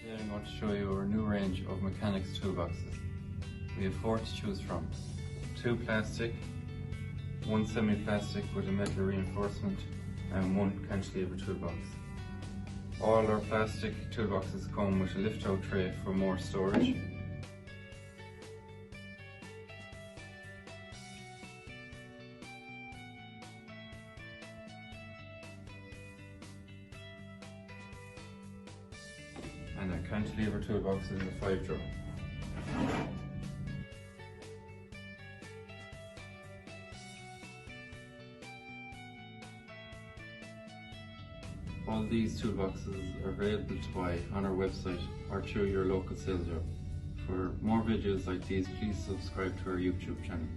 Today I'm going to show you our new range of MCANAX toolboxes. We have 4 to choose from. 2 plastic, 1 semi-plastic with a metal reinforcement and 1 cantilever toolbox. All our plastic toolboxes come with a lift-out tray for more storage. And a cantilever toolbox in the 5 drawer. All these toolboxes are available to buy on our website or through your local sales rep. For more videos like these, please subscribe to our YouTube channel.